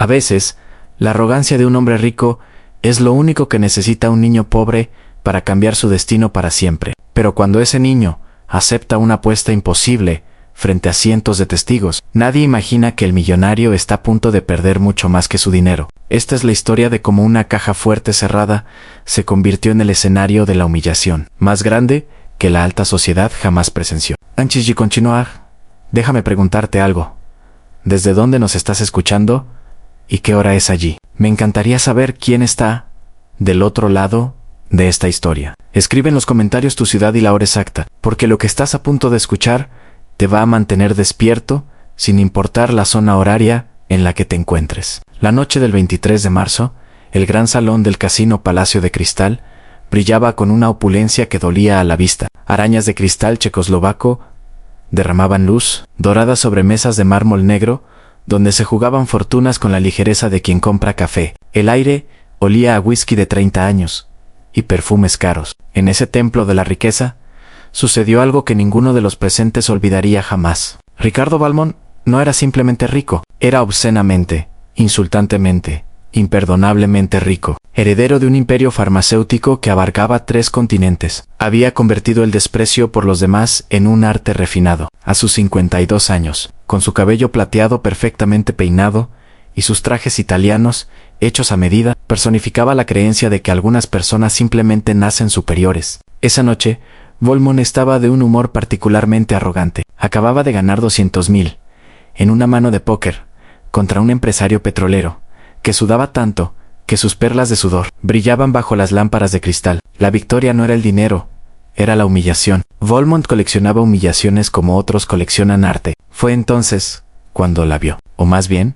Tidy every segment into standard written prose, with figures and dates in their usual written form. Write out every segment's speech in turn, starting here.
A veces, la arrogancia de un hombre rico es lo único que necesita un niño pobre para cambiar su destino para siempre. Pero cuando ese niño acepta una apuesta imposible frente a cientos de testigos, nadie imagina que el millonario está a punto de perder mucho más que su dinero. Esta es la historia de cómo una caja fuerte cerrada se convirtió en el escenario de la humillación más grande que la alta sociedad jamás presenció. Antes de continuar, déjame preguntarte algo. ¿Desde dónde nos estás escuchando y qué hora es allí? Me encantaría saber quién está del otro lado de esta historia. Escribe en los comentarios tu ciudad y la hora exacta, porque lo que estás a punto de escuchar te va a mantener despierto sin importar la zona horaria en la que te encuentres. La noche del 23 de marzo, el gran salón del casino Palacio de Cristal brillaba con una opulencia que dolía a la vista. Arañas de cristal checoslovaco derramaban luz dorada sobre mesas de mármol negro, donde se jugaban fortunas con la ligereza de quien compra café. El aire olía a whisky de 30 años y perfumes caros. En ese templo de la riqueza, sucedió algo que ninguno de los presentes olvidaría jamás. Ricardo Valmont no era simplemente rico, era obscenamente, insultantemente, imperdonablemente rico. Heredero de un imperio farmacéutico que abarcaba 3 continentes, había convertido el desprecio por los demás en un arte refinado. A sus 52 años, con su cabello plateado perfectamente peinado y sus trajes italianos hechos a medida, personificaba la creencia de que algunas personas simplemente nacen superiores. Esa noche, Valmont estaba de un humor particularmente arrogante. Acababa de ganar 200.000 en una mano de póker contra un empresario petrolero que sudaba tanto que sus perlas de sudor brillaban bajo las lámparas de cristal. La victoria no era el dinero, era la humillación. Valmont coleccionaba humillaciones como otros coleccionan arte. Fue entonces cuando la vio, o más bien,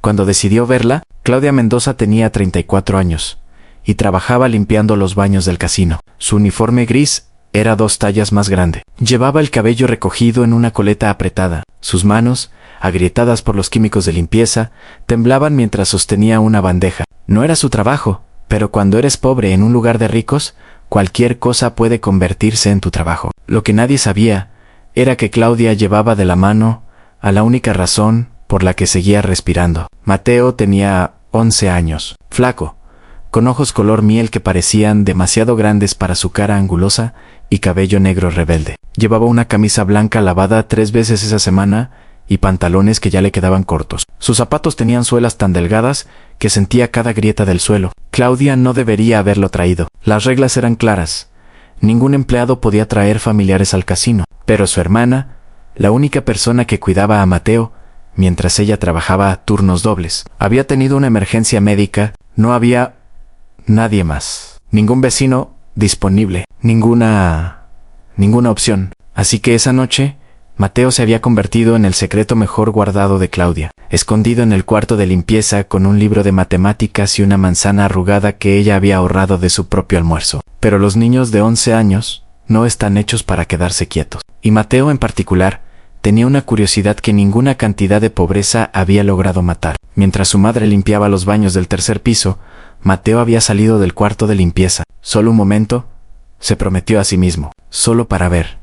cuando decidió verla. Claudia Mendoza tenía 34 años y trabajaba limpiando los baños del casino. Su uniforme gris era 2 tallas más grande. Llevaba el cabello recogido en una coleta apretada. Sus manos, agrietadas por los químicos de limpieza, temblaban mientras sostenía una bandeja. No era su trabajo, pero cuando eres pobre en un lugar de ricos, cualquier cosa puede convertirse en tu trabajo. Lo que nadie sabía era que Claudia llevaba de la mano a la única razón por la que seguía respirando. Mateo tenía 11 años, flaco, con ojos color miel que parecían demasiado grandes para su cara angulosa y cabello negro rebelde. Llevaba una camisa blanca lavada 3 veces esa semana y pantalones que ya le quedaban cortos. Sus zapatos tenían suelas tan delgadas que sentía cada grieta del suelo. Claudia no debería haberlo traído. Las reglas eran claras. Ningún empleado podía traer familiares al casino, pero su hermana, la única persona que cuidaba a Mateo, mientras ella trabajaba turnos dobles, había tenido una emergencia médica. No había nadie más. Ningún vecino disponible. Ninguna opción. Así que esa noche, Mateo se había convertido en el secreto mejor guardado de Claudia, escondido en el cuarto de limpieza con un libro de matemáticas y una manzana arrugada que ella había ahorrado de su propio almuerzo. Pero los niños de 11 años no están hechos para quedarse quietos. Y Mateo en particular tenía una curiosidad que ninguna cantidad de pobreza había logrado matar. Mientras su madre limpiaba los baños del 3er piso, Mateo había salido del cuarto de limpieza. Solo un momento, se prometió a sí mismo, solo para ver,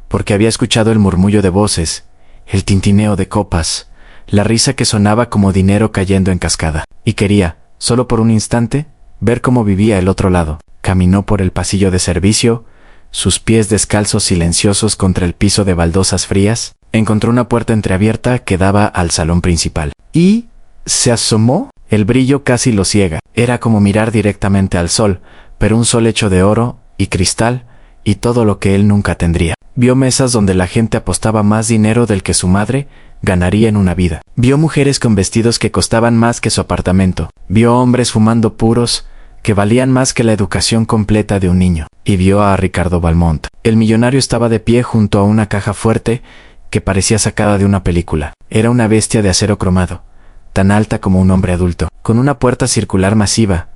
porque había escuchado el murmullo de voces, el tintineo de copas, la risa que sonaba como dinero cayendo en cascada, y quería, solo por un instante, ver cómo vivía el otro lado. Caminó por el pasillo de servicio, sus pies descalzos silenciosos contra el piso de baldosas frías. Encontró una puerta entreabierta que daba al salón principal, y se asomó. El brillo casi lo ciega. Era como mirar directamente al sol, pero un sol hecho de oro y cristal y todo lo que él nunca tendría. Vio mesas donde la gente apostaba más dinero del que su madre ganaría en una vida. Vio mujeres con vestidos que costaban más que su apartamento. Vio hombres fumando puros que valían más que la educación completa de un niño. Y vio a Ricardo Valmont. El millonario estaba de pie junto a una caja fuerte que parecía sacada de una película. Era una bestia de acero cromado, tan alta como un hombre adulto, con una puerta circular masiva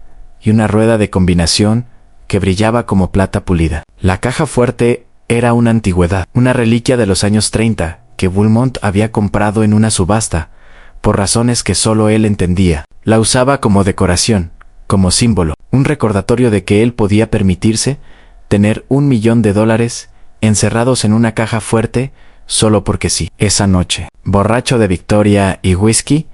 y una rueda de combinación que brillaba como plata pulida. La caja fuerte era una antigüedad, una reliquia de los años 30 que Valmont había comprado en una subasta, por razones que solo él entendía. La usaba como decoración, como símbolo, un recordatorio de que él podía permitirse tener $1 millón encerrados en una caja fuerte solo porque sí. Esa noche, borracho de victoria y whisky,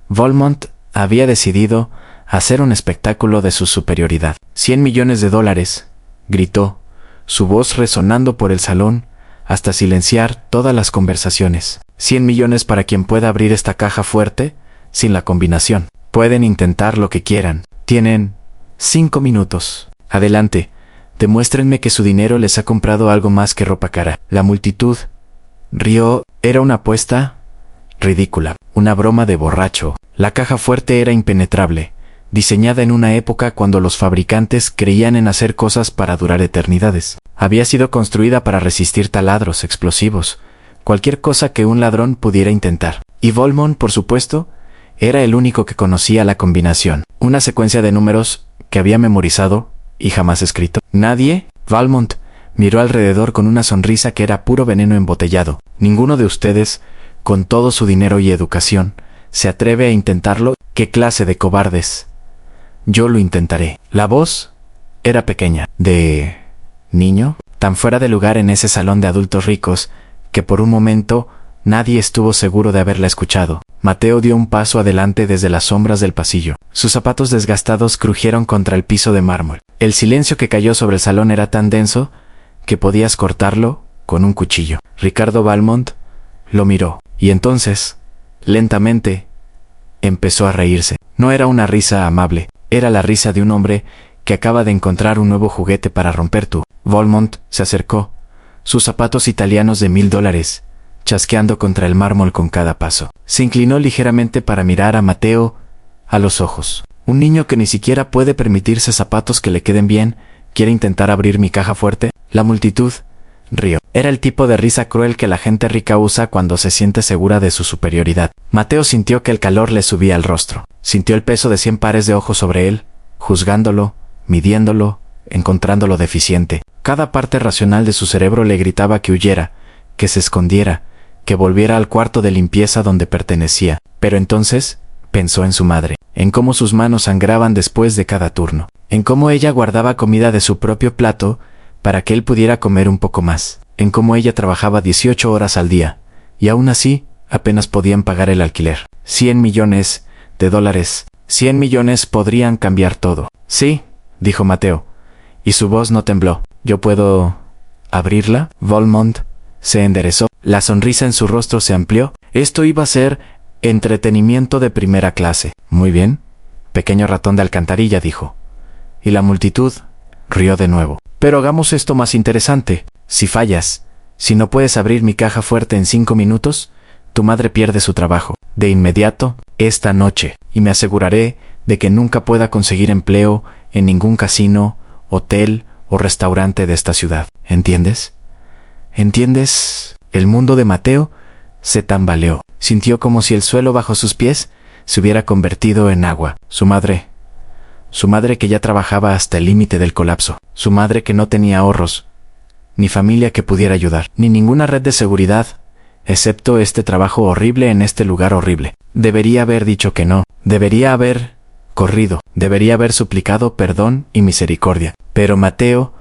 Valmont había decidido hacer un espectáculo de su superioridad. $100 millones, gritó, su voz resonando por el salón hasta silenciar todas las conversaciones. 100 millones para quien pueda abrir esta caja fuerte sin la combinación. Pueden intentar lo que quieran. Tienen 5 minutos. Adelante, demuéstrenme que su dinero les ha comprado algo más que ropa cara. La multitud rió. Era una apuesta ridícula, una broma de borracho. La caja fuerte era impenetrable, diseñada en una época cuando los fabricantes creían en hacer cosas para durar eternidades. Había sido construida para resistir taladros, explosivos, cualquier cosa que un ladrón pudiera intentar. Y Valmont, por supuesto, era el único que conocía la combinación. Una secuencia de números que había memorizado y jamás escrito. Nadie, Valmont, miró alrededor con una sonrisa que era puro veneno embotellado. Ninguno de ustedes, con todo su dinero y educación, se atreve a intentarlo. ¿Qué clase de cobardes? Yo lo intentaré. La voz era pequeña. ¿De niño? Tan fuera de lugar en ese salón de adultos ricos que por un momento nadie estuvo seguro de haberla escuchado. Mateo dio un paso adelante desde las sombras del pasillo. Sus zapatos desgastados crujieron contra el piso de mármol. El silencio que cayó sobre el salón era tan denso que podías cortarlo con un cuchillo. Ricardo Valmont lo miró y entonces, lentamente, empezó a reírse. No era una risa amable, era la risa de un hombre que acaba de encontrar un nuevo juguete para romper tú. Valmont se acercó, sus zapatos italianos de $1000, chasqueando contra el mármol con cada paso. Se inclinó ligeramente para mirar a Mateo a los ojos. Un niño que ni siquiera puede permitirse zapatos que le queden bien, ¿quiere intentar abrir mi caja fuerte? La multitud rió. Era el tipo de risa cruel que la gente rica usa cuando se siente segura de su superioridad. Mateo sintió que el calor le subía al rostro. Sintió el peso de 100 pares de ojos sobre él, juzgándolo, midiéndolo, encontrándolo deficiente. Cada parte racional de su cerebro le gritaba que huyera, que se escondiera, que volviera al cuarto de limpieza donde pertenecía. Pero entonces pensó en su madre, en cómo sus manos sangraban después de cada turno, en cómo ella guardaba comida de su propio plato para que él pudiera comer un poco más, en cómo ella trabajaba 18 horas al día, y aún así apenas podían pagar el alquiler. $100 millones, 100 millones podrían cambiar todo. Sí, dijo Mateo, y su voz no tembló. ¿Yo puedo abrirla? Valmont se enderezó. La sonrisa en su rostro se amplió. Esto iba a ser entretenimiento de primera clase. Muy bien, pequeño ratón de alcantarilla, dijo. Y la multitud rió de nuevo. Pero hagamos esto más interesante. Si fallas, si no puedes abrir mi caja fuerte en 5 minutos, tu madre pierde su trabajo. De inmediato, esta noche, y me aseguraré de que nunca pueda conseguir empleo en ningún casino, hotel o restaurante de esta ciudad. ¿Entiendes? ¿Entiendes? El mundo de Mateo se tambaleó. Sintió como si el suelo bajo sus pies se hubiera convertido en agua. Su madre que ya trabajaba hasta el límite del colapso. Su madre que no tenía ahorros, ni familia que pudiera ayudar, ni ninguna red de seguridad, excepto este trabajo horrible en este lugar horrible. Debería haber dicho que no. Debería haber corrido. Debería haber suplicado perdón y misericordia. Pero Mateo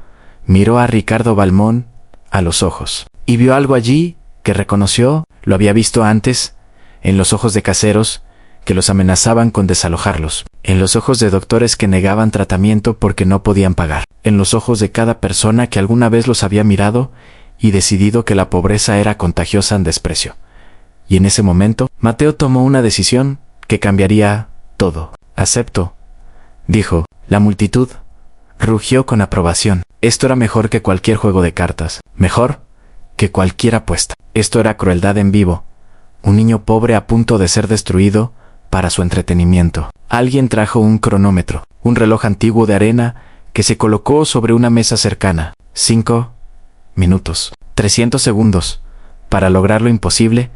miró a Ricardo Valmont a los ojos y vio algo allí que reconoció. Lo había visto antes en los ojos de caseros que los amenazaban con desalojarlos, en los ojos de doctores que negaban tratamiento porque no podían pagar, en los ojos de cada persona que alguna vez los había mirado y decidido que la pobreza era contagiosa en desprecio. Y en ese momento, Mateo tomó una decisión que cambiaría todo. Acepto, dijo. La multitud rugió con aprobación. Esto era mejor que cualquier juego de cartas, mejor que cualquier apuesta. Esto era crueldad en vivo, un niño pobre a punto de ser destruido para su entretenimiento. Alguien trajo un cronómetro, un reloj antiguo de arena que se colocó sobre una mesa cercana. 5 minutos, 300 segundos, para lograr lo imposible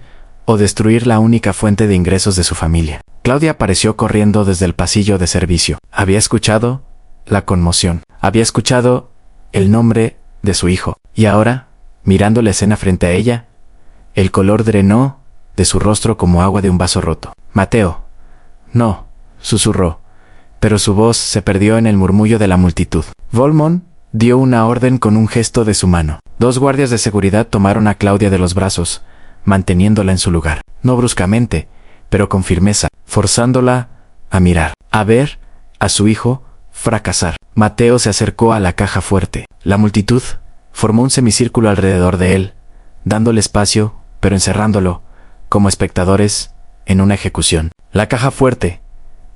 o destruir la única fuente de ingresos de su familia. Claudia apareció corriendo desde el pasillo de servicio. Había escuchado la conmoción, había escuchado el nombre de su hijo, y ahora, mirando la escena frente a ella, el color drenó de su rostro como agua de un vaso roto. Mateo. No, susurró, pero su voz se perdió en el murmullo de la multitud. Valmont dio una orden con un gesto de su mano. 2 guardias de seguridad tomaron a Claudia de los brazos, manteniéndola en su lugar. No bruscamente, pero con firmeza, forzándola a mirar, a ver a su hijo fracasar. Mateo se acercó a la caja fuerte. La multitud formó un semicírculo alrededor de él, dándole espacio, pero encerrándolo, como espectadores, en una ejecución. La caja fuerte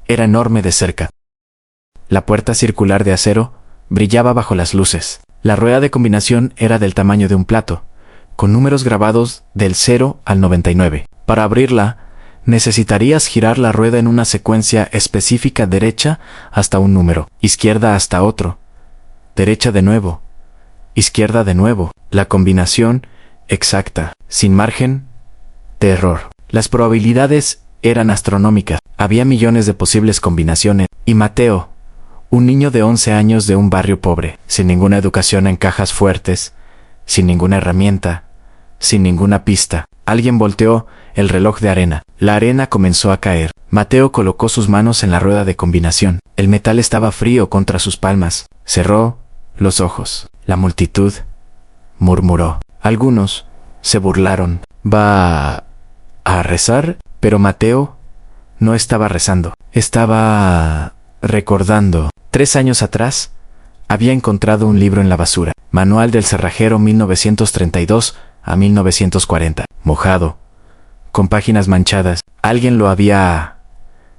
era enorme de cerca. La puerta circular de acero brillaba bajo las luces. La rueda de combinación era del tamaño de un plato, con números grabados del 0 al 99. Para abrirla, necesitarías girar la rueda en una secuencia específica derecha hasta un número, izquierda hasta otro, derecha de nuevo, izquierda de nuevo. La combinación exacta, sin margen de error. Las probabilidades eran astronómicas. Había millones de posibles combinaciones. Y Mateo, un niño de 11 años de un barrio pobre, sin ninguna educación en cajas fuertes, sin ninguna herramienta, sin ninguna pista. Alguien volteó el reloj de arena. La arena comenzó a caer. Mateo colocó sus manos en la rueda de combinación. El metal estaba frío contra sus palmas. Cerró los ojos. La multitud murmuró. Algunos se burlaron. ¿Va a rezar? Pero Mateo no estaba rezando. Estaba recordando. 3 años atrás, había encontrado un libro en la basura. Manual del cerrajero 1932 a 1940. Mojado, con páginas manchadas. Alguien lo había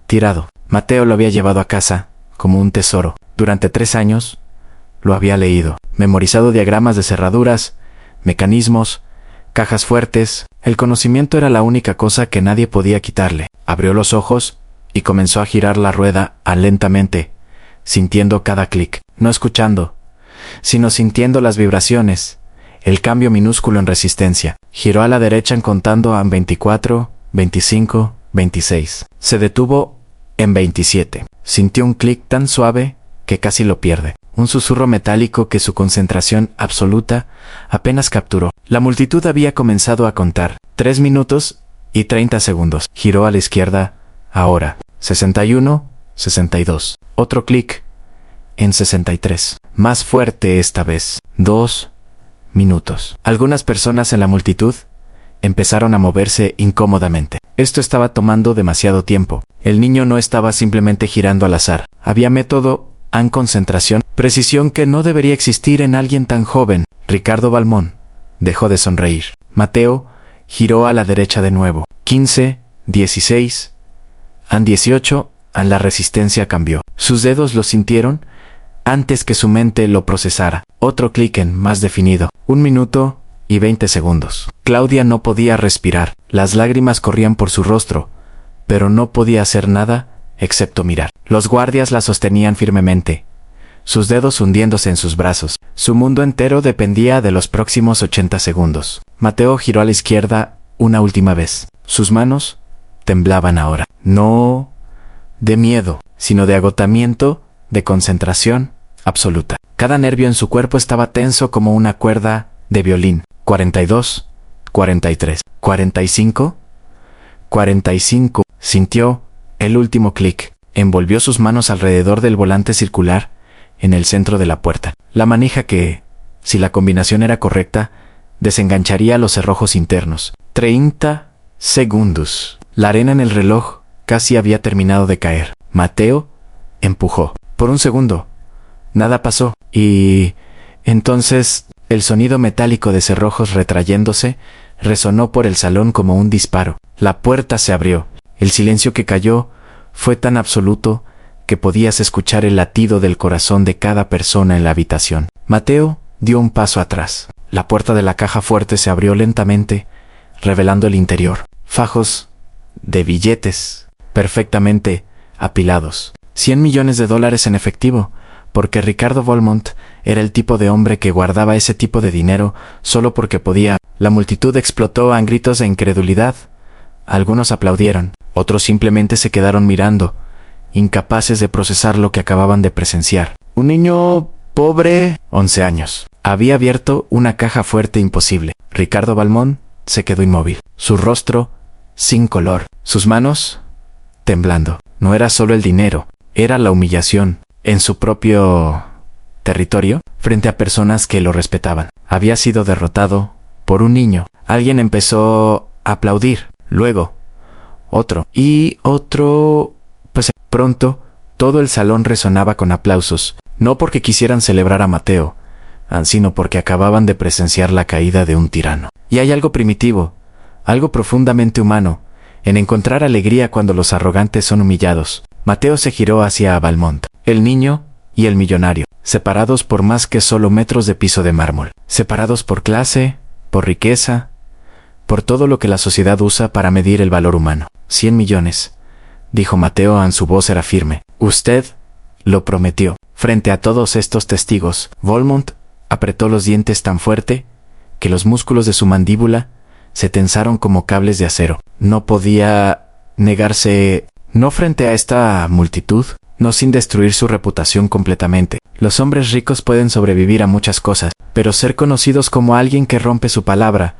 tirado. Mateo lo había llevado a casa como un tesoro. Durante 3 años lo había leído. Memorizado diagramas de cerraduras, mecanismos, cajas fuertes. El conocimiento era la única cosa que nadie podía quitarle. Abrió los ojos y comenzó a girar la rueda lentamente, sintiendo cada clic, no escuchando, sino sintiendo las vibraciones, el cambio minúsculo en resistencia. Giró a la derecha contando a 24, 25, 26. Se detuvo en 27. Sintió un clic tan suave que casi lo pierde. Un susurro metálico que su concentración absoluta apenas capturó. La multitud había comenzado a contar. 3 minutos y 30 segundos. Giró a la izquierda, ahora. 61, 62. Otro clic en 63. Más fuerte esta vez. 2 minutos. Algunas personas en la multitud empezaron a moverse incómodamente. Esto estaba tomando demasiado tiempo. El niño no estaba simplemente girando al azar. Había método, concentración, precisión que no debería existir en alguien tan joven. Ricardo Balmón dejó de sonreír. Mateo giró a la derecha de nuevo. 15, 16, 18, la resistencia cambió. Sus dedos lo sintieron antes que su mente lo procesara. Otro clic en más definido. 1 minuto y 20 segundos. Claudia no podía respirar. Las lágrimas corrían por su rostro, pero no podía hacer nada excepto mirar. Los guardias la sostenían firmemente, sus dedos hundiéndose en sus brazos. Su mundo entero dependía de los próximos 80 segundos. Mateo giró a la izquierda una última vez. Sus manos temblaban ahora. No de miedo, sino de agotamiento, de concentración absoluta. Cada nervio en su cuerpo estaba tenso como una cuerda de violín. 42, 43, 45, 45. Sintió el último clic. Envolvió sus manos alrededor del volante circular en el centro de la puerta. La manija que, si la combinación era correcta, desengancharía los cerrojos internos. 30 segundos. La arena en el reloj casi había terminado de caer. Mateo empujó. Por un segundo, nada pasó. Y entonces el sonido metálico de cerrojos retrayéndose resonó por el salón como un disparo. La puerta se abrió. El silencio que cayó fue tan absoluto que podías escuchar el latido del corazón de cada persona en la habitación. Mateo dio un paso atrás. La puerta de la caja fuerte se abrió lentamente, revelando el interior. Fajos de billetes, perfectamente apilados. $100 millones en efectivo, porque Ricardo Balmont era el tipo de hombre que guardaba ese tipo de dinero solo porque podía. La multitud explotó a gritos de incredulidad. Algunos aplaudieron, otros simplemente se quedaron mirando, incapaces de procesar lo que acababan de presenciar. Un niño pobre, 11 años, había abierto una caja fuerte imposible. Ricardo Balmont se quedó inmóvil, su rostro sin color, sus manos temblando. No era solo el dinero, era la humillación en su propio territorio frente a personas que lo respetaban. Había sido derrotado por un niño. Alguien empezó aplaudir. Luego, otro y otro. Pues pronto, todo el salón resonaba con aplausos, no porque quisieran celebrar a Mateo, sino porque acababan de presenciar la caída de un tirano. Y hay algo primitivo, algo profundamente humano, en encontrar alegría cuando los arrogantes son humillados. Mateo se giró hacia Valmont, el niño y el millonario, separados por más que solo metros de piso de mármol, separados por clase, por riqueza, por todo lo que la sociedad usa para medir el valor humano. 100 millones, dijo Mateo, su voz era firme. Usted lo prometió. Frente a todos estos testigos, Valmont apretó los dientes tan fuerte que los músculos de su mandíbula se tensaron como cables de acero. No podía negarse, no frente a esta multitud, no sin destruir su reputación completamente. Los hombres ricos pueden sobrevivir a muchas cosas, pero ser conocidos como alguien que rompe su palabra,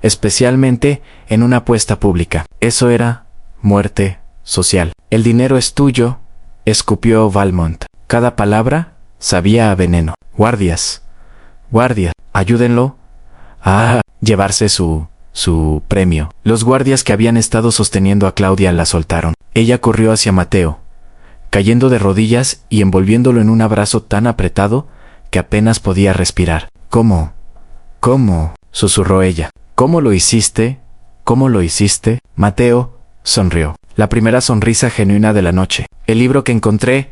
especialmente en una apuesta pública, eso era muerte social. El dinero es tuyo, escupió Valmont. Cada palabra sabía a veneno. Guardias, ayúdenlo a llevarse su premio. Los guardias que habían estado sosteniendo a Claudia la soltaron. Ella corrió hacia Mateo, cayendo de rodillas y envolviéndolo en un abrazo tan apretado que apenas podía respirar. ¿Cómo? Susurró ella. ¿Cómo lo hiciste? Mateo sonrió. La primera sonrisa genuina de la noche. El libro que encontré.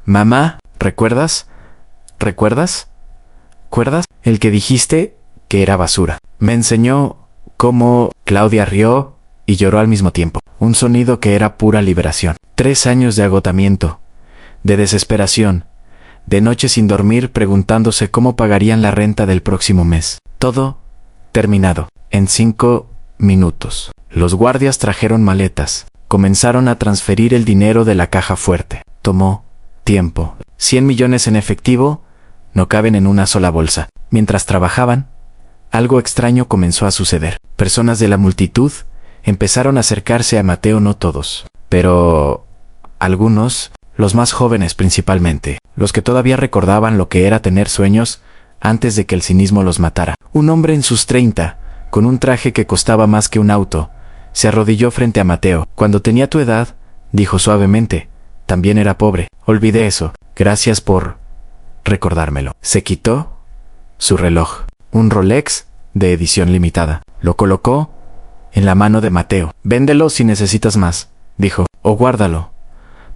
Mamá, ¿recuerdas? El que dijiste que era basura. Me enseñó cómo. Claudia rió y lloró al mismo tiempo. Un sonido que era pura liberación. 3 años de agotamiento, de desesperación, de noches sin dormir preguntándose cómo pagarían la renta del próximo mes. Todo terminado. En 5 minutos. Los guardias trajeron maletas. Comenzaron a transferir el dinero de la caja fuerte. Tomó tiempo. 100 millones en efectivo no caben en una sola bolsa. Mientras trabajaban, algo extraño comenzó a suceder. Personas de la multitud empezaron a acercarse a Mateo, no todos, pero algunos, los más jóvenes principalmente, los que todavía recordaban lo que era tener sueños antes de que el cinismo los matara. Un hombre en sus 30, con un traje que costaba más que un auto, se arrodilló frente a Mateo. Cuando tenía tu edad, dijo suavemente, también era pobre. Olvidé eso. Gracias por recordármelo. Se quitó su reloj, un Rolex de edición limitada. Lo colocó en la mano de Mateo. Véndelo si necesitas más, dijo, o guárdalo,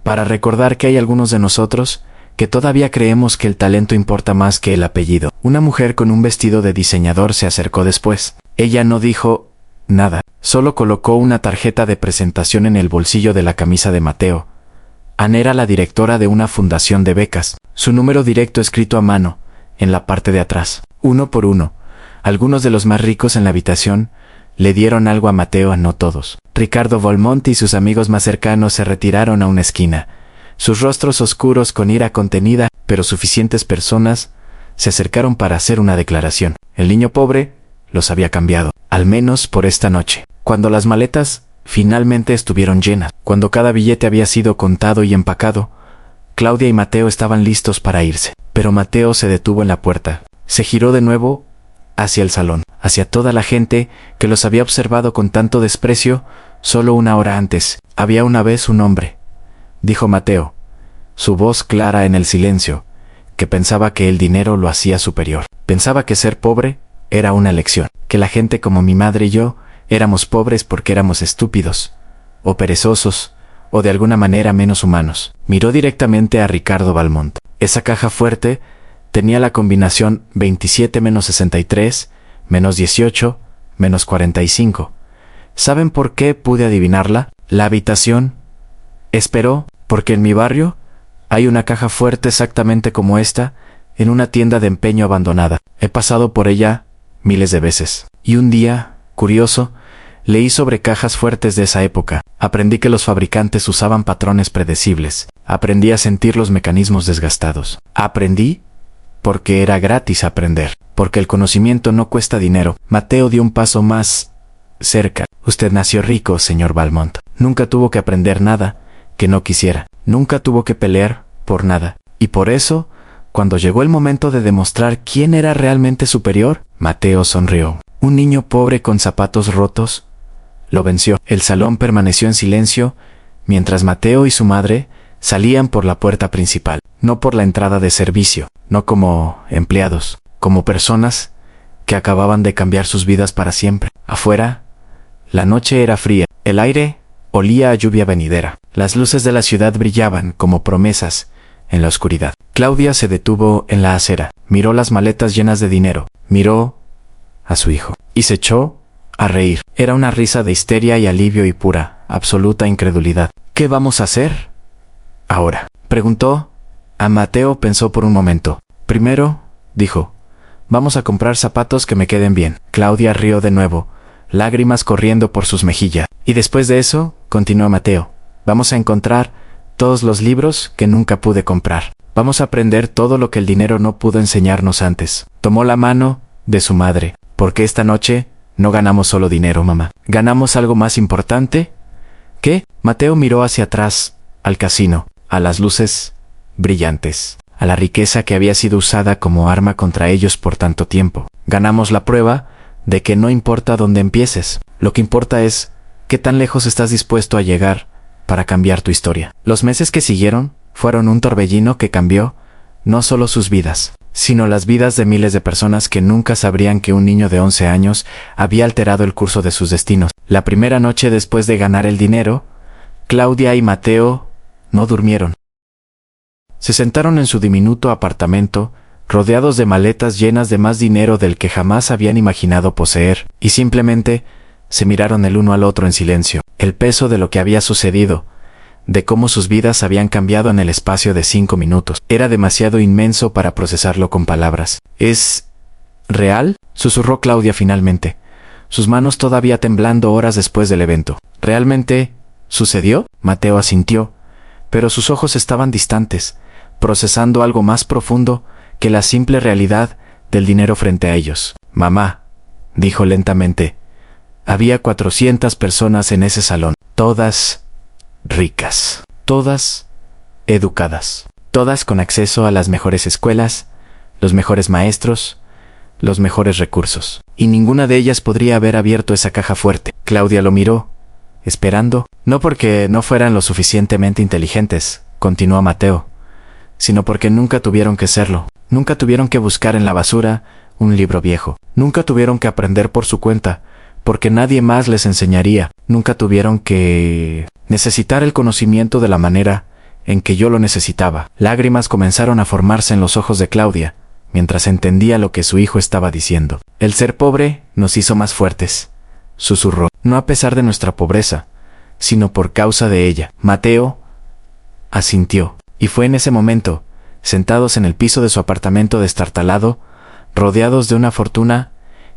para recordar que hay algunos de nosotros que todavía creemos que el talento importa más que el apellido. Una mujer con un vestido de diseñador se acercó después. Ella no dijo nada, solo colocó una tarjeta de presentación en el bolsillo de la camisa de Mateo. Anne era la directora de una fundación de becas. Su número directo escrito a mano, en la parte de atrás. Uno por uno, algunos de los más ricos en la habitación le dieron algo a Mateo, no todos. Ricardo Valmont y sus amigos más cercanos se retiraron a una esquina, sus rostros oscuros con ira contenida, pero suficientes personas se acercaron para hacer una declaración. El niño pobre los había cambiado, al menos por esta noche. Cuando las maletas finalmente estuvieron llenas, cuando cada billete había sido contado y empacado, Claudia y Mateo estaban listos para irse. Pero Mateo se detuvo en la puerta, se giró de nuevo hacia el salón, hacia toda la gente que los había observado con tanto desprecio solo una hora antes. Había una vez un hombre, dijo Mateo, su voz clara en el silencio, que pensaba que el dinero lo hacía superior. Pensaba que ser pobre era una elección, que la gente como mi madre y yo éramos pobres porque éramos estúpidos, o perezosos, o de alguna manera menos humanos. Miró directamente a Ricardo Valmont. Esa caja fuerte tenía la combinación 27 menos 63, menos 18, menos 45. ¿Saben por qué pude adivinarla? La habitación. Esperó, porque en mi barrio hay una caja fuerte exactamente como esta, en una tienda de empeño abandonada. He pasado por ella miles de veces. Y un día, curioso, leí sobre cajas fuertes de esa época. Aprendí que los fabricantes usaban patrones predecibles. Aprendí a sentir los mecanismos desgastados. Aprendí porque era gratis aprender, porque el conocimiento no cuesta dinero. Mateo dio un paso más cerca. Usted nació rico, señor Valmont. Nunca tuvo que aprender nada que no quisiera. Nunca tuvo que pelear por nada. Y por eso, cuando llegó el momento de demostrar quién era realmente superior, Mateo sonrió. Un niño pobre con zapatos rotos lo venció. El salón permaneció en silencio, mientras Mateo y su madre salían por la puerta principal, no por la entrada de servicio, no como empleados, como personas que acababan de cambiar sus vidas para siempre. Afuera, la noche era fría, el aire olía a lluvia venidera. Las luces de la ciudad brillaban como promesas en la oscuridad. Claudia se detuvo en la acera, miró las maletas llenas de dinero, miró a su hijo y se echó a reír. Era una risa de histeria y alivio y pura, absoluta incredulidad. ¿Qué vamos a hacer ahora?, preguntó. A Mateo pensó por un momento. Primero, dijo, vamos a comprar zapatos que me queden bien. Claudia rió de nuevo, lágrimas corriendo por sus mejillas. Y después de eso, continuó Mateo, vamos a encontrar todos los libros que nunca pude comprar. Vamos a aprender todo lo que el dinero no pudo enseñarnos antes. Tomó la mano de su madre. Porque esta noche no ganamos solo dinero, mamá. ¿Ganamos algo más importante? ¿Qué? Mateo miró hacia atrás, al casino, a las luces brillantes, a la riqueza que había sido usada como arma contra ellos por tanto tiempo. Ganamos la prueba de que no importa dónde empieces. Lo que importa es qué tan lejos estás dispuesto a llegar para cambiar tu historia. Los meses que siguieron fueron un torbellino que cambió no solo sus vidas, sino las vidas de miles de personas que nunca sabrían que un niño de 11 años había alterado el curso de sus destinos. La primera noche después de ganar el dinero, Claudia y Mateo no durmieron. Se sentaron en su diminuto apartamento, rodeados de maletas llenas de más dinero del que jamás habían imaginado poseer, y simplemente se miraron el uno al otro en silencio. El peso de lo que había sucedido, de cómo sus vidas habían cambiado en el espacio de 5 minutos, era demasiado inmenso para procesarlo con palabras. ¿Es real?, susurró Claudia finalmente, sus manos todavía temblando horas después del evento. ¿Realmente sucedió? Mateo asintió, pero sus ojos estaban distantes, procesando algo más profundo que la simple realidad del dinero frente a ellos. Mamá, dijo lentamente, había 400 personas en ese salón, todas ricas, todas educadas, todas con acceso a las mejores escuelas, los mejores maestros, los mejores recursos. Y ninguna de ellas podría haber abierto esa caja fuerte. Claudia lo miró, esperando, no porque no fueran lo suficientemente inteligentes, continuó Mateo, sino porque nunca tuvieron que serlo. Nunca tuvieron que buscar en la basura un libro viejo. Nunca tuvieron que aprender por su cuenta, porque nadie más les enseñaría. Nunca tuvieron que necesitar el conocimiento de la manera en que yo lo necesitaba. Lágrimas comenzaron a formarse en los ojos de Claudia, mientras entendía lo que su hijo estaba diciendo. El ser pobre nos hizo más fuertes, susurró, no a pesar de nuestra pobreza, sino por causa de ella. Mateo asintió, y fue en ese momento, sentados en el piso de su apartamento destartalado, rodeados de una fortuna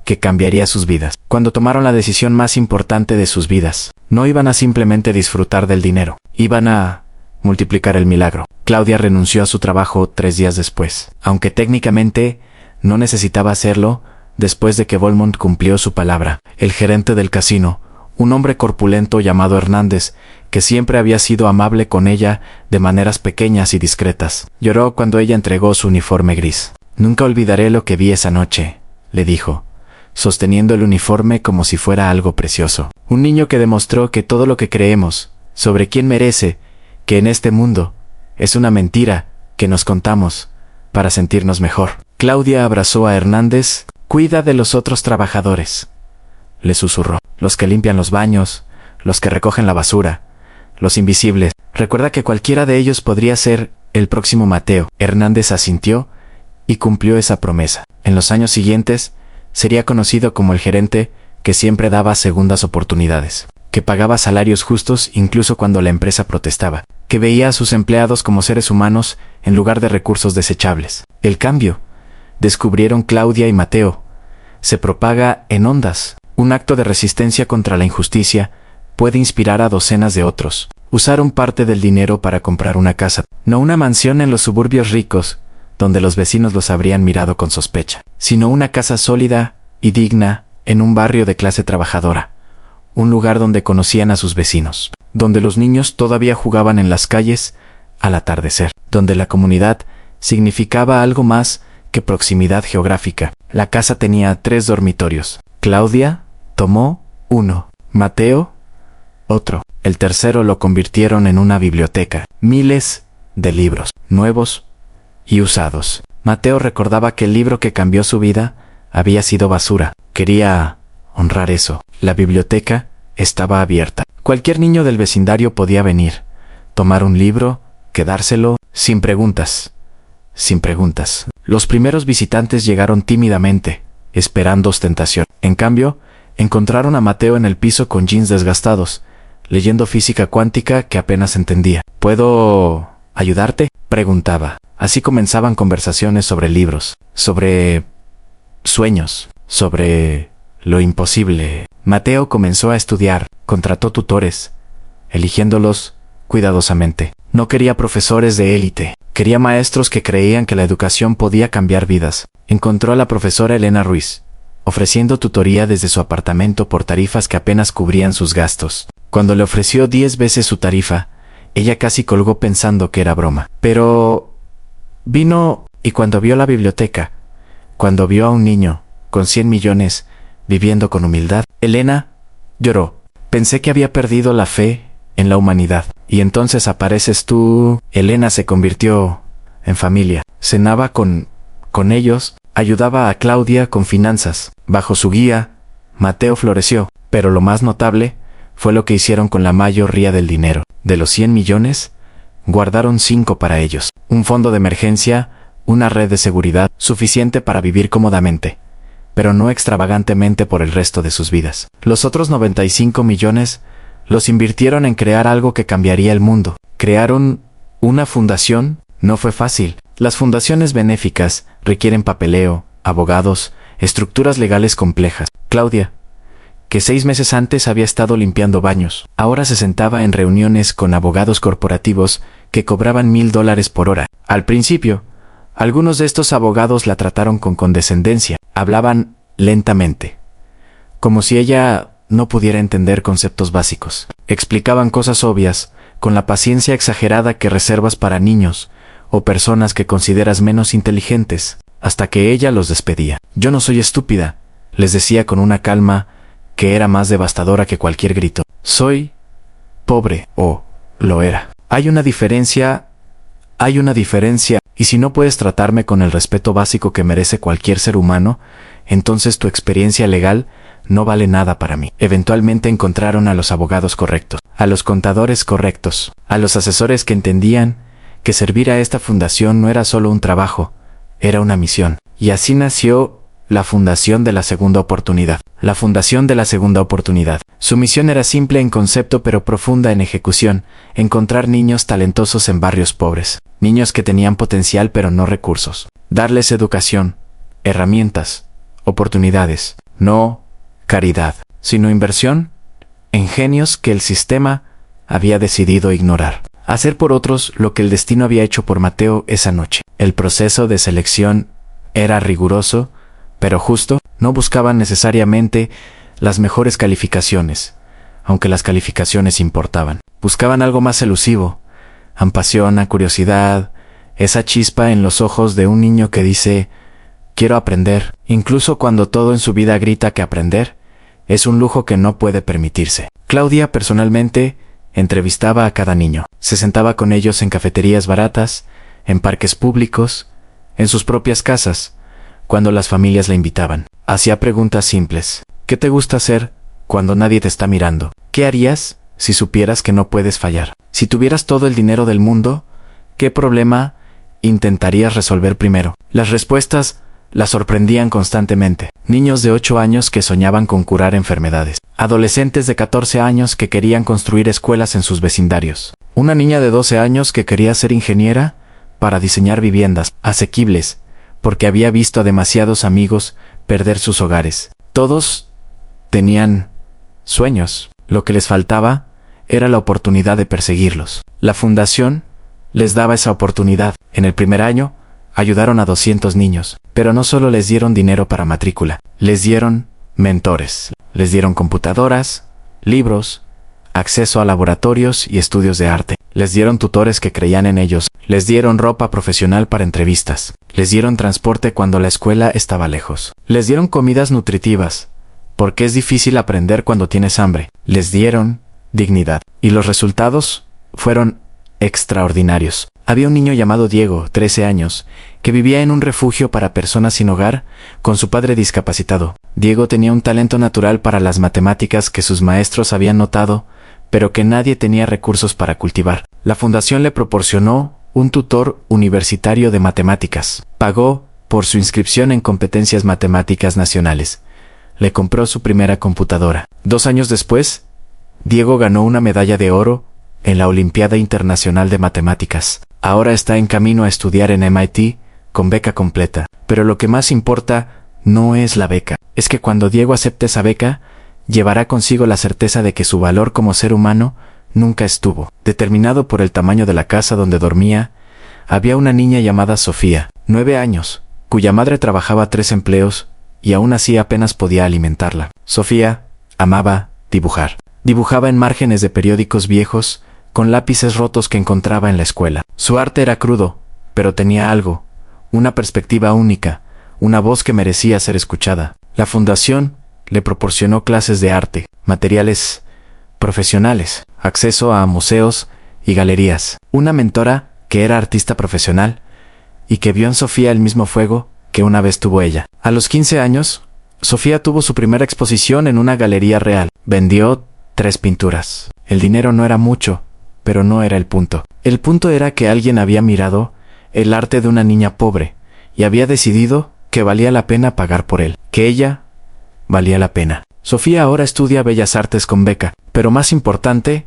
que cambiaría sus vidas. Cuando tomaron la decisión más importante de sus vidas, no iban a simplemente disfrutar del dinero, iban a multiplicar el milagro. Claudia renunció a su trabajo 3 días después, aunque técnicamente no necesitaba hacerlo después de que Volmont cumplió su palabra. El gerente del casino, un hombre corpulento llamado Hernández, que siempre había sido amable con ella de maneras pequeñas y discretas, lloró cuando ella entregó su uniforme gris. Nunca olvidaré lo que vi esa noche, le dijo, sosteniendo el uniforme como si fuera algo precioso. Un niño que demostró que todo lo que creemos sobre quién merece que en este mundo es una mentira que nos contamos para sentirnos mejor. Claudia abrazó a Hernández. Cuida de los otros trabajadores, le susurró. Los que limpian los baños, los que recogen la basura, los invisibles. Recuerda que cualquiera de ellos podría ser el próximo Mateo. Hernández asintió y cumplió esa promesa. En los años siguientes, sería conocido como el gerente que siempre daba segundas oportunidades, que pagaba salarios justos incluso cuando la empresa protestaba, que veía a sus empleados como seres humanos en lugar de recursos desechables. El cambio, descubrieron Claudia y Mateo, se propaga en ondas. Un acto de resistencia contra la injusticia puede inspirar a docenas de otros. Usaron parte del dinero para comprar una casa, no una mansión en los suburbios ricos, donde los vecinos los habrían mirado con sospecha, sino una casa sólida y digna en un barrio de clase trabajadora, un lugar donde conocían a sus vecinos, donde los niños todavía jugaban en las calles al atardecer, donde la comunidad significaba algo más que proximidad geográfica. La casa tenía 3 dormitorios. Claudia tomó uno, Mateo, otro. El tercero lo convirtieron en una biblioteca. Miles de libros, nuevos y usados. Mateo recordaba que el libro que cambió su vida había sido basura. Quería honrar eso. La biblioteca estaba abierta. Cualquier niño del vecindario podía venir, tomar un libro, quedárselo, sin preguntas. Sin preguntas. Los primeros visitantes llegaron tímidamente, esperando ostentación. En cambio, encontraron a Mateo en el piso con jeans desgastados, leyendo física cuántica que apenas entendía. ¿Puedo ayudarte?, preguntaba. Así comenzaban conversaciones sobre libros, sobre sueños, sobre lo imposible. Mateo comenzó a estudiar, contrató tutores, eligiéndolos cuidadosamente. No quería profesores de élite, quería maestros que creían que la educación podía cambiar vidas. Encontró a la profesora Elena Ruiz, ofreciendo tutoría desde su apartamento por tarifas que apenas cubrían sus gastos. Cuando le ofreció 10 veces su tarifa, ella casi colgó pensando que era broma. Pero vino, y cuando vio la biblioteca, cuando vio a un niño con 100 millones viviendo con humildad, Elena lloró. Pensé que había perdido la fe en la humanidad. Y entonces apareces tú. Elena se convirtió en familia. Cenaba con ellos, ayudaba a Claudia con finanzas. Bajo su guía, Mateo floreció. Pero lo más notable fue lo que hicieron con la mayoría del dinero. De los 100 millones, guardaron 5 para ellos. Un fondo de emergencia, una red de seguridad, suficiente para vivir cómodamente, pero no extravagantemente por el resto de sus vidas. Los otros 95 millones los invirtieron en crear algo que cambiaría el mundo. Crearon una fundación. No fue fácil. Las fundaciones benéficas requieren papeleo, abogados, estructuras legales complejas. Claudia, que 6 meses antes había estado limpiando baños, ahora se sentaba en reuniones con abogados corporativos que cobraban $1,000 por hora. Al principio, algunos de estos abogados la trataron con condescendencia. Hablaban lentamente, como si ella no pudiera entender conceptos básicos. Explicaban cosas obvias, con la paciencia exagerada que reservas para niños o personas que consideras menos inteligentes, hasta que ella los despedía. Yo no soy estúpida, les decía con una calma que era más devastadora que cualquier grito. Soy pobre, o lo era. Hay una diferencia, y si no puedes tratarme con el respeto básico que merece cualquier ser humano, entonces tu experiencia legal no vale nada para mí. Eventualmente encontraron a los abogados correctos, a los contadores correctos, a los asesores que entendían que servir a esta fundación no era solo un trabajo, era una misión. Y así nació la Fundación de la Segunda Oportunidad. La Fundación de la Segunda Oportunidad. Su misión era simple en concepto pero profunda en ejecución: encontrar niños talentosos en barrios pobres, niños que tenían potencial pero no recursos. Darles educación, herramientas, oportunidades, no caridad, sino inversión en genios que el sistema había decidido ignorar. Hacer por otros lo que el destino había hecho por Mateo esa noche. El proceso de selección era riguroso, pero justo. No buscaban necesariamente las mejores calificaciones, aunque las calificaciones importaban. Buscaban algo más elusivo, apasiona, curiosidad, esa chispa en los ojos de un niño que dice: quiero aprender, incluso cuando todo en su vida grita que aprender es un lujo que no puede permitirse. Claudia personalmente entrevistaba a cada niño. Se sentaba con ellos en cafeterías baratas, en parques públicos, en sus propias casas, cuando las familias la invitaban. Hacía preguntas simples. ¿Qué te gusta hacer cuando nadie te está mirando? ¿Qué harías si supieras que no puedes fallar? Si tuvieras todo el dinero del mundo, ¿qué problema intentarías resolver primero? Las respuestas la sorprendían constantemente. Niños de 8 años que soñaban con curar enfermedades. Adolescentes de 14 años que querían construir escuelas en sus vecindarios. Una niña de 12 años que quería ser ingeniera para diseñar viviendas asequibles, porque había visto a demasiados amigos perder sus hogares. Todos tenían sueños. Lo que les faltaba era la oportunidad de perseguirlos. La fundación les daba esa oportunidad. En el primer año, ayudaron a 200 niños, pero no solo les dieron dinero para matrícula, les dieron mentores, les dieron computadoras, libros, acceso a laboratorios y estudios de arte, les dieron tutores que creían en ellos, les dieron ropa profesional para entrevistas, les dieron transporte cuando la escuela estaba lejos, les dieron comidas nutritivas, porque es difícil aprender cuando tienes hambre. Les dieron dignidad. Y los resultados fueron extraordinarios. Había un niño llamado Diego, 13 años, que vivía en un refugio para personas sin hogar, con su padre discapacitado. Diego tenía un talento natural para las matemáticas que sus maestros habían notado, pero que nadie tenía recursos para cultivar. La fundación le proporcionó un tutor universitario de matemáticas. Pagó por su inscripción en competencias matemáticas nacionales. Le compró su primera computadora. 2 años después, Diego ganó una medalla de oro en la Olimpiada Internacional de Matemáticas. Ahora está en camino a estudiar en MIT con beca completa. Pero lo que más importa no es la beca. Es que cuando Diego acepte esa beca, llevará consigo la certeza de que su valor como ser humano nunca estuvo determinado por el tamaño de la casa donde dormía. Había una niña llamada Sofía, 9 años, cuya madre trabajaba 3 empleos y aún así apenas podía alimentarla. Sofía amaba dibujar. Dibujaba en márgenes de periódicos viejos con lápices rotos que encontraba en la escuela. Su arte era crudo, pero tenía algo, una perspectiva única, una voz que merecía ser escuchada. La fundación le proporcionó clases de arte, materiales profesionales, acceso a museos y galerías. Una mentora que era artista profesional y que vio en Sofía el mismo fuego que una vez tuvo ella. A los 15 años, Sofía tuvo su primera exposición en una galería real. Vendió 3 pinturas. El dinero no era mucho, pero no era el punto. El punto era que alguien había mirado el arte de una niña pobre y había decidido que valía la pena pagar por él, que ella valía la pena. Sofía ahora estudia Bellas Artes con beca, pero más importante,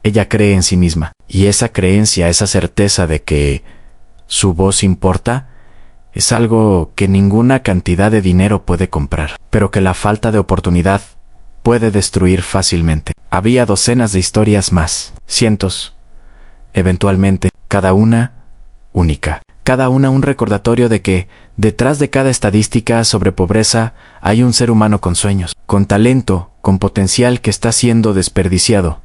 ella cree en sí misma. Y esa creencia, esa certeza de que su voz importa, es algo que ninguna cantidad de dinero puede comprar, pero que la falta de oportunidad puede destruir fácilmente. Había docenas de historias más, cientos, eventualmente, cada una única. Cada una un recordatorio de que, detrás de cada estadística sobre pobreza, hay un ser humano con sueños, con talento, con potencial que está siendo desperdiciado,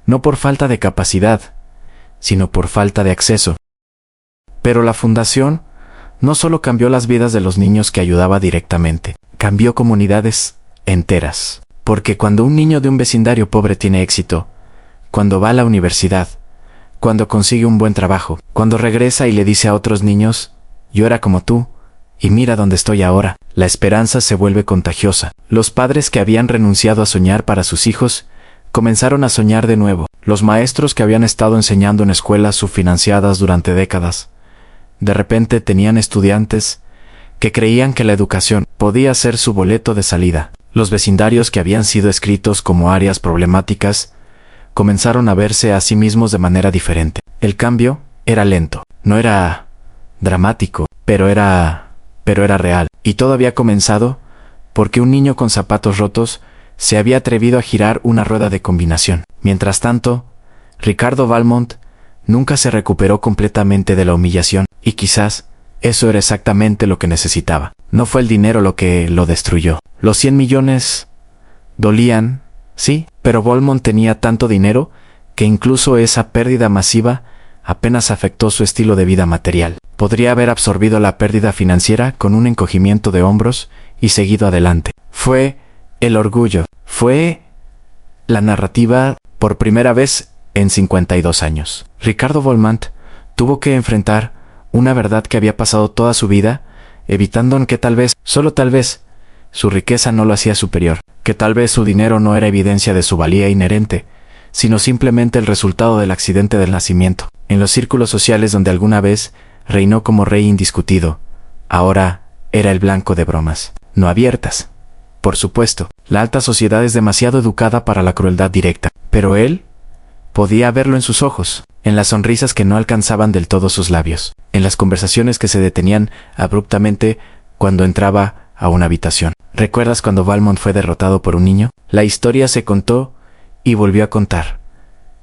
no por falta de capacidad, sino por falta de acceso. Pero la fundación no solo cambió las vidas de los niños que ayudaba directamente, cambió comunidades enteras. Porque cuando un niño de un vecindario pobre tiene éxito, cuando va a la universidad, cuando consigue un buen trabajo, cuando regresa y le dice a otros niños, yo era como tú, y mira dónde estoy ahora, la esperanza se vuelve contagiosa. Los padres que habían renunciado a soñar para sus hijos, comenzaron a soñar de nuevo. Los maestros que habían estado enseñando en escuelas subfinanciadas durante décadas, de repente tenían estudiantes que creían que la educación podía ser su boleto de salida. Los vecindarios que habían sido escritos como áreas problemáticas comenzaron a verse a sí mismos de manera diferente. El cambio era lento, no era dramático, pero era real. Y todo había comenzado porque un niño con zapatos rotos se había atrevido a girar una rueda de combinación. Mientras tanto, Ricardo Valmont nunca se recuperó completamente de la humillación, y quizás eso era exactamente lo que necesitaba. No fue el dinero lo que lo destruyó. Los 100 millones dolían, sí, pero Valmont tenía tanto dinero que incluso esa pérdida masiva apenas afectó su estilo de vida material. Podría haber absorbido la pérdida financiera con un encogimiento de hombros y seguido adelante. Fue el orgullo, fue la narrativa por primera vez en 52 años. Ricardo Valmont tuvo que enfrentar una verdad que había pasado toda su vida, evitando que tal vez, solo tal vez, su riqueza no lo hacía superior, que tal vez su dinero no era evidencia de su valía inherente, sino simplemente el resultado del accidente del nacimiento. En los círculos sociales donde alguna vez reinó como rey indiscutido, ahora era el blanco de bromas, no abiertas. Por supuesto, la alta sociedad es demasiado educada para la crueldad directa, pero él podía verlo en sus ojos, en las sonrisas que no alcanzaban del todo sus labios, en las conversaciones que se detenían abruptamente cuando entraba a una habitación. ¿Recuerdas cuando Valmont fue derrotado por un niño? La historia se contó y volvió a contar,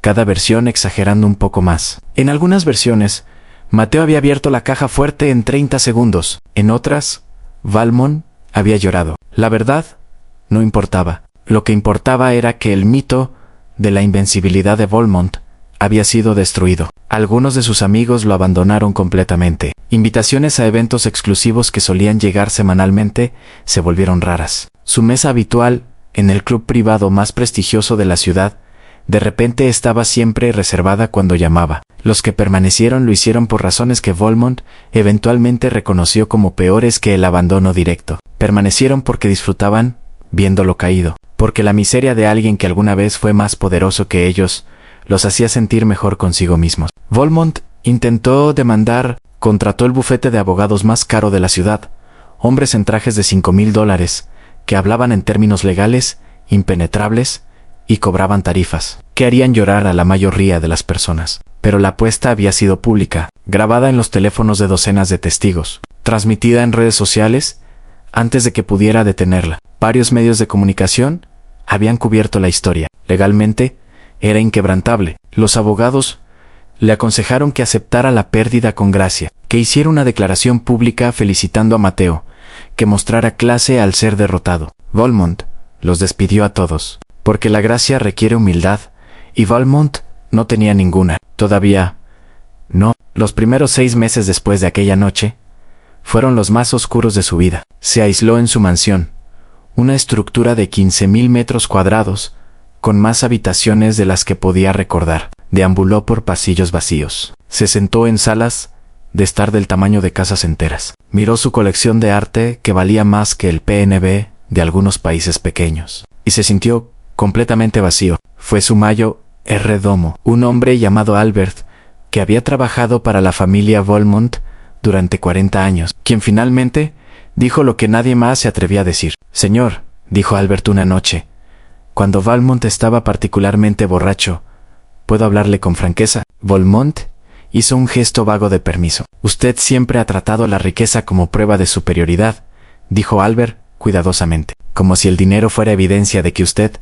cada versión exagerando un poco más. En algunas versiones, Mateo había abierto la caja fuerte en 30 segundos. En otras, Valmont había llorado. La verdad no importaba. Lo que importaba era que el mito de la invencibilidad de Valmont había sido destruido. Algunos de sus amigos lo abandonaron completamente. Invitaciones a eventos exclusivos que solían llegar semanalmente se volvieron raras. Su mesa habitual, en el club privado más prestigioso de la ciudad, de repente estaba siempre reservada cuando llamaba. Los que permanecieron lo hicieron por razones que Valmont eventualmente reconoció como peores que el abandono directo. Permanecieron porque disfrutaban viéndolo caído, porque la miseria de alguien que alguna vez fue más poderoso que ellos los hacía sentir mejor consigo mismos. Valmont intentó demandar, contrató el bufete de abogados más caro de la ciudad, hombres en trajes de $5,000, que hablaban en términos legales, impenetrables, y cobraban tarifas, que harían llorar a la mayoría de las personas. Pero la apuesta había sido pública, grabada en los teléfonos de docenas de testigos, transmitida en redes sociales, antes de que pudiera detenerla. Varios medios de comunicación habían cubierto la historia. Legalmente, era inquebrantable. Los abogados le aconsejaron que aceptara la pérdida con gracia, que hiciera una declaración pública felicitando a Mateo, que mostrara clase al ser derrotado. Valmont los despidió a todos, porque la gracia requiere humildad, y Valmont no tenía ninguna. Todavía no. Los primeros 6 meses después de aquella noche fueron los más oscuros de su vida. Se aisló en su mansión, una estructura de 15,000 metros cuadrados, con más habitaciones de las que podía recordar. Deambuló por pasillos vacíos. Se sentó en salas de estar del tamaño de casas enteras. Miró su colección de arte, que valía más que el PNB de algunos países pequeños, y se sintió completamente vacío. Fue su Mayo R. Domo, un hombre llamado Albert, que había trabajado para la familia Valmont durante 40 años, quien finalmente dijo lo que nadie más se atrevía a decir. «Señor», dijo Albert una noche, cuando Valmont estaba particularmente borracho, «¿puedo hablarle con franqueza?» Valmont hizo un gesto vago de permiso. «Usted siempre ha tratado la riqueza como prueba de superioridad», dijo Albert cuidadosamente, «como si el dinero fuera evidencia de que usted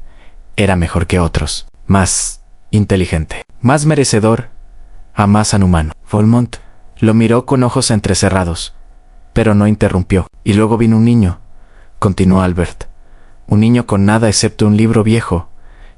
era mejor que otros, más inteligente, más merecedor, a más humano». Valmont lo miró con ojos entrecerrados, pero no interrumpió. «Y luego vino un niño», continuó Albert, «un niño con nada excepto un libro viejo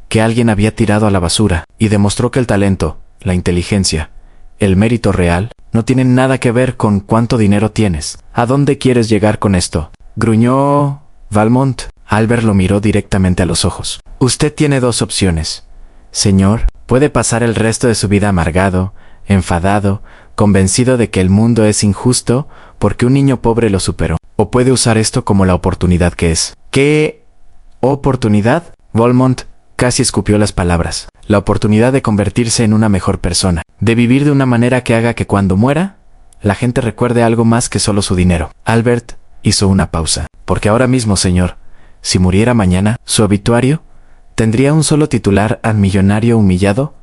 que alguien había tirado a la basura, y demostró que el talento, la inteligencia, el mérito real, no tienen nada que ver con cuánto dinero tienes. ¿A dónde quieres llegar con esto?», gruñó Valmont. Albert lo miró directamente a los ojos. «Usted tiene 2 opciones, señor. Puede pasar el resto de su vida amargado, enfadado, convencido de que el mundo es injusto porque un niño pobre lo superó. O puede usar esto como la oportunidad que es». «¿Qué oportunidad?». Valmont casi escupió las palabras. «La oportunidad de convertirse en una mejor persona, de vivir de una manera que haga que cuando muera, la gente recuerde algo más que solo su dinero». Albert hizo una pausa. «Porque ahora mismo, señor, si muriera mañana, su obituario tendría un solo titular: al millonario humillado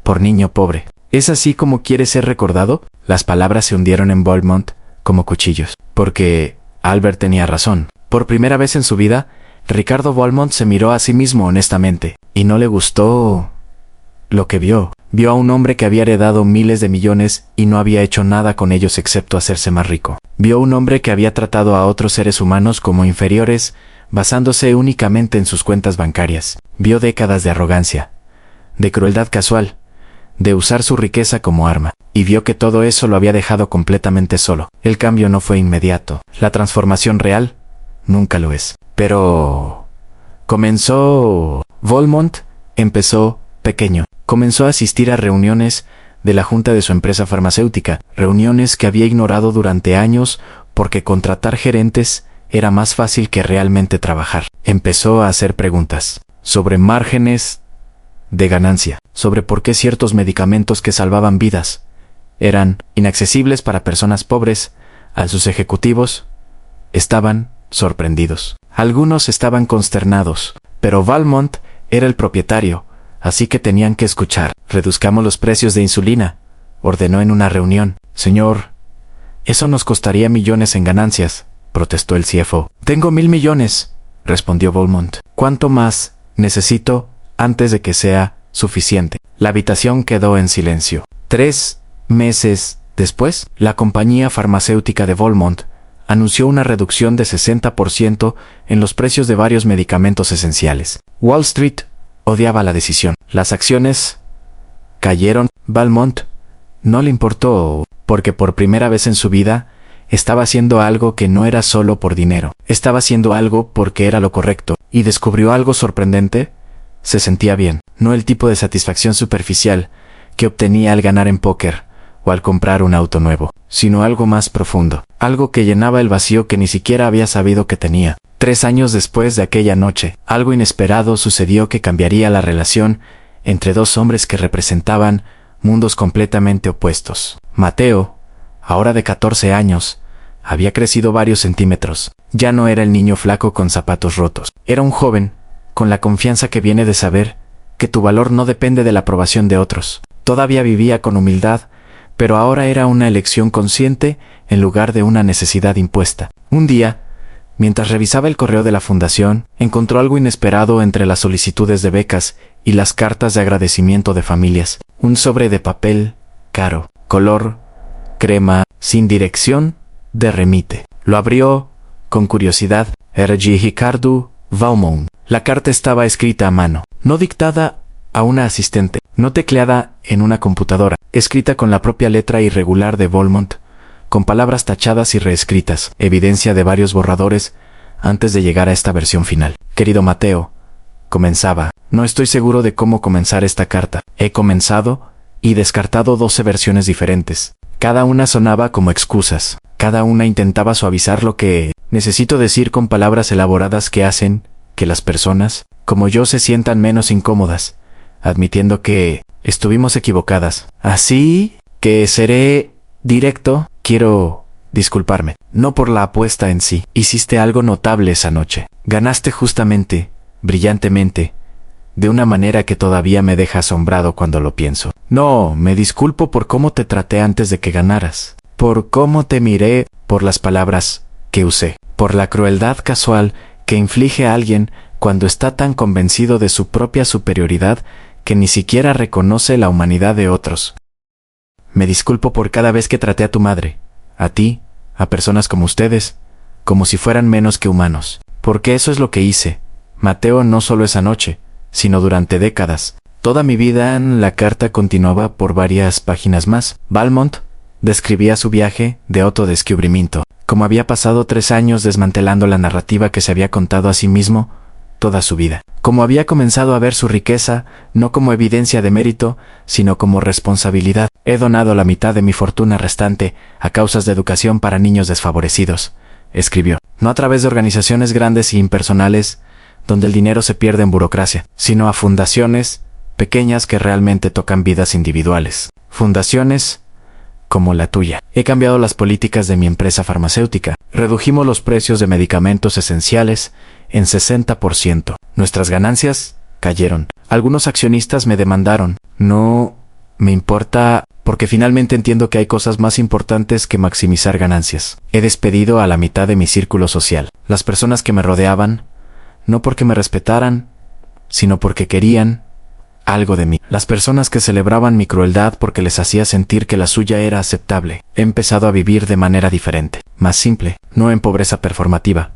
por niño pobre. ¿Es así como quiere ser recordado?». Las palabras se hundieron en Valmont como cuchillos, porque Albert tenía razón. Por primera vez en su vida, Ricardo Valmont se miró a sí mismo honestamente, y no le gustó lo que vio. Vio a un hombre que había heredado miles de millones y no había hecho nada con ellos excepto hacerse más rico. Vio a un hombre que había tratado a otros seres humanos como inferiores, basándose únicamente en sus cuentas bancarias. Vio décadas de arrogancia, de crueldad casual, de usar su riqueza como arma, y vio que todo eso lo había dejado completamente solo. El cambio no fue inmediato. La transformación real nunca lo es. Pero comenzó. Valmont empezó pequeño. Comenzó a asistir a reuniones de la junta de su empresa farmacéutica, reuniones que había ignorado durante años porque contratar gerentes era más fácil que realmente trabajar. Empezó a hacer preguntas sobre márgenes de ganancia, sobre por qué ciertos medicamentos que salvaban vidas eran inaccesibles para personas pobres. A sus ejecutivos estaban sorprendidos. Algunos estaban consternados, pero Valmont era el propietario, así que tenían que escuchar. «Reduzcamos los precios de insulina», ordenó en una reunión. «Señor, eso nos costaría millones en ganancias», protestó el CFO. «Tengo 1,000 millones», respondió Valmont. «¿Cuánto más necesito antes de que sea suficiente?». La habitación quedó en silencio. 3 meses después, la compañía farmacéutica de Valmont anunció una reducción de 60% en los precios de varios medicamentos esenciales. Wall Street odiaba la decisión. Las acciones cayeron. Valmont no le importó, porque por primera vez en su vida estaba haciendo algo que no era solo por dinero. Estaba haciendo algo porque era lo correcto. Y descubrió algo sorprendente. Se sentía bien. No el tipo de satisfacción superficial que obtenía al ganar en póker o al comprar un auto nuevo, sino algo más profundo. Algo que llenaba el vacío que ni siquiera había sabido que tenía. 3 años después de aquella noche, algo inesperado sucedió que cambiaría la relación entre dos hombres que representaban mundos completamente opuestos. Mateo, ahora de 14 años, había crecido varios centímetros. Ya no era el niño flaco con zapatos rotos. Era un joven, con la confianza que viene de saber que tu valor no depende de la aprobación de otros. Todavía vivía con humildad, pero ahora era una elección consciente en lugar de una necesidad impuesta. Un día, mientras revisaba el correo de la fundación, encontró algo inesperado entre las solicitudes de becas y las cartas de agradecimiento de familias. Un sobre de papel caro, color crema, sin dirección de remite. Lo abrió con curiosidad. R.G. Ricardo Valmont. La carta estaba escrita a mano, no dictada a una asistente, no tecleada en una computadora, escrita con la propia letra irregular de Valmont, con palabras tachadas y reescritas, evidencia de varios borradores antes de llegar a esta versión final. Querido Mateo, comenzaba. No estoy seguro de cómo comenzar esta carta. He comenzado y descartado 12 versiones diferentes. Cada una sonaba como excusas. Cada una intentaba suavizar lo que necesito decir con palabras elaboradas que hacen que las personas, como yo, se sientan menos incómodas, admitiendo que estuvimos equivocadas. Así que seré directo. Quiero disculparme, no por la apuesta en sí. Hiciste algo notable esa noche. Ganaste justamente, brillantemente, de una manera que todavía me deja asombrado cuando lo pienso. No, me disculpo por cómo te traté antes de que ganaras, por cómo te miré, por las palabras que usé, por la crueldad casual que inflige a alguien cuando está tan convencido de su propia superioridad que ni siquiera reconoce la humanidad de otros. Me disculpo por cada vez que traté a tu madre, a ti, a personas como ustedes, como si fueran menos que humanos, porque eso es lo que hice, Mateo, no solo esa noche, sino durante décadas. Toda mi vida. La carta continuaba por varias páginas más. Valmont describía su viaje de autodescubrimiento, como había pasado 3 años desmantelando la narrativa que se había contado a sí mismo toda su vida. Como había comenzado a ver su riqueza, no como evidencia de mérito, sino como responsabilidad. He donado la mitad de mi fortuna restante a causas de educación para niños desfavorecidos, escribió. No a través de organizaciones grandes e impersonales, donde el dinero se pierde en burocracia, sino a fundaciones pequeñas que realmente tocan vidas individuales. Fundaciones como la tuya. He cambiado las políticas de mi empresa farmacéutica. Redujimos los precios de medicamentos esenciales en 60%. Nuestras ganancias cayeron. Algunos accionistas me demandaron. No me importa, porque finalmente entiendo que hay cosas más importantes que maximizar ganancias. He despedido a la mitad de mi círculo social. Las personas que me rodeaban, no porque me respetaran, sino porque querían algo de mí. Las personas que celebraban mi crueldad porque les hacía sentir que la suya era aceptable. He empezado a vivir de manera diferente, más simple, no en pobreza performativa.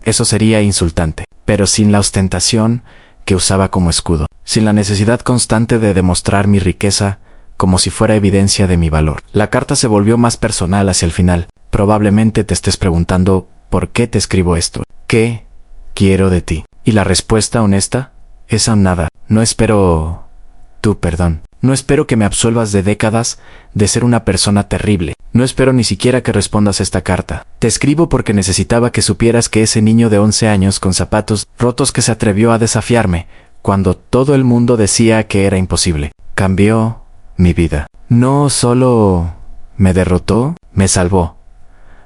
Eso sería insultante, pero sin la ostentación que usaba como escudo, sin la necesidad constante de demostrar mi riqueza como si fuera evidencia de mi valor. La carta se volvió más personal hacia el final. Probablemente te estés preguntando ¿por qué te escribo esto? ¿Qué quiero de ti? Y la respuesta honesta es aún nada. No espero tu perdón. No espero que me absuelvas de décadas de ser una persona terrible. No espero ni siquiera que respondas esta carta. Te escribo porque necesitaba que supieras que ese niño de 11 años con zapatos rotos que se atrevió a desafiarme cuando todo el mundo decía que era imposible, cambió mi vida. No solo me derrotó, me salvó.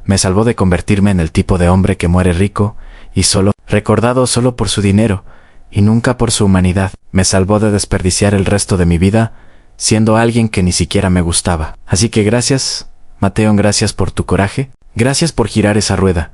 Me salvó de convertirme en el tipo de hombre que muere rico y solo, recordado solo por su dinero y nunca por su humanidad. Me salvó de desperdiciar el resto de mi vida siendo alguien que ni siquiera me gustaba. Así que gracias, Mateo, gracias por tu coraje. Gracias por girar esa rueda,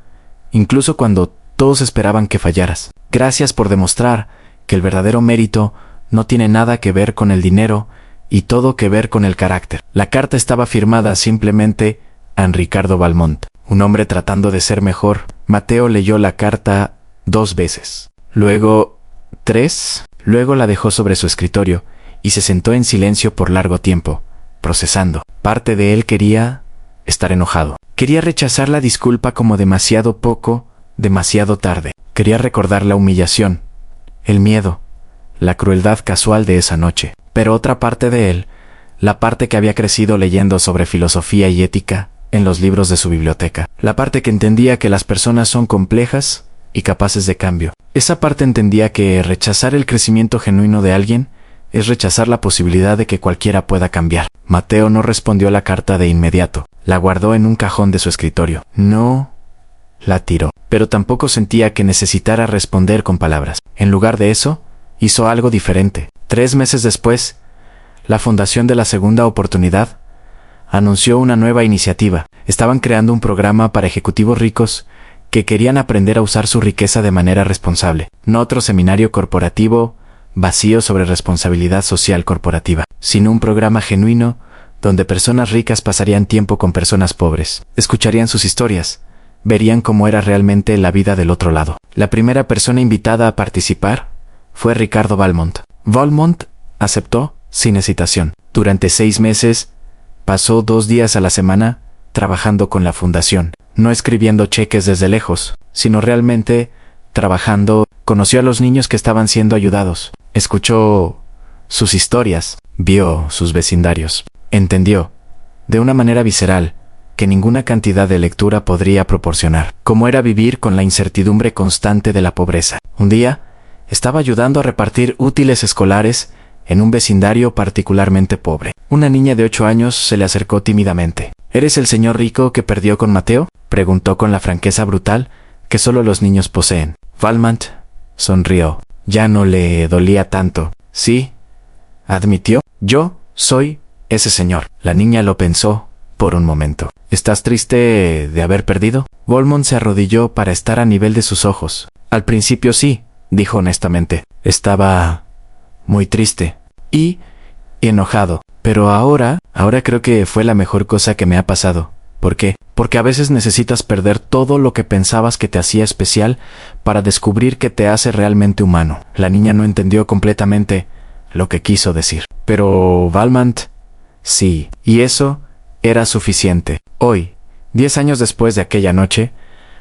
incluso cuando todos esperaban que fallaras. Gracias por demostrar que el verdadero mérito no tiene nada que ver con el dinero y todo que ver con el carácter. La carta estaba firmada simplemente a Ricardo Valmont, un hombre tratando de ser mejor. Mateo leyó la carta 2 veces, luego 3, luego la dejó sobre su escritorio y se sentó en silencio por largo tiempo, procesando. Parte de él quería estar enojado. Quería rechazar la disculpa como demasiado poco, demasiado tarde. Quería recordar la humillación, el miedo, la crueldad casual de esa noche. Pero otra parte de él, la parte que había crecido leyendo sobre filosofía y ética en los libros de su biblioteca, la parte que entendía que las personas son complejas y capaces de cambio. Esa parte entendía que rechazar el crecimiento genuino de alguien es rechazar la posibilidad de que cualquiera pueda cambiar. Mateo no respondió a la carta de inmediato. La guardó en un cajón de su escritorio. No la tiró, pero tampoco sentía que necesitara responder con palabras. En lugar de eso, hizo algo diferente. 3 meses después, la Fundación de la Segunda Oportunidad anunció una nueva iniciativa. Estaban creando un programa para ejecutivos ricos que querían aprender a usar su riqueza de manera responsable. No otro seminario corporativo vacío sobre responsabilidad social corporativa, sino un programa genuino donde personas ricas pasarían tiempo con personas pobres, escucharían sus historias, verían cómo era realmente la vida del otro lado. La primera persona invitada a participar fue Ricardo Valmont. Valmont aceptó sin hesitación. Durante 6 meses, pasó 2 días a la semana trabajando con la fundación, no escribiendo cheques desde lejos, sino realmente trabajando. Conoció a los niños que estaban siendo ayudados, escuchó sus historias, vio sus vecindarios, entendió, de una manera visceral, que ninguna cantidad de lectura podría proporcionar, cómo era vivir con la incertidumbre constante de la pobreza. Un día, estaba ayudando a repartir útiles escolares en un vecindario particularmente pobre. Una niña de 8 años se le acercó tímidamente. ¿Eres el señor rico que perdió con Mateo?, preguntó con la franqueza brutal que solo los niños poseen. Valmont sonrió. Ya no le dolía tanto. Sí, admitió. Yo soy ese señor. La niña lo pensó por un momento. ¿Estás triste de haber perdido? Valmont se arrodilló para estar a nivel de sus ojos. Al principio sí, dijo honestamente. Estaba muy triste y enojado. Pero ahora creo que fue la mejor cosa que me ha pasado. ¿Por qué? Porque a veces necesitas perder todo lo que pensabas que te hacía especial para descubrir que te hace realmente humano. La niña no entendió completamente lo que quiso decir. Pero Valmont, sí, y eso era suficiente. Hoy, 10 años después de aquella noche,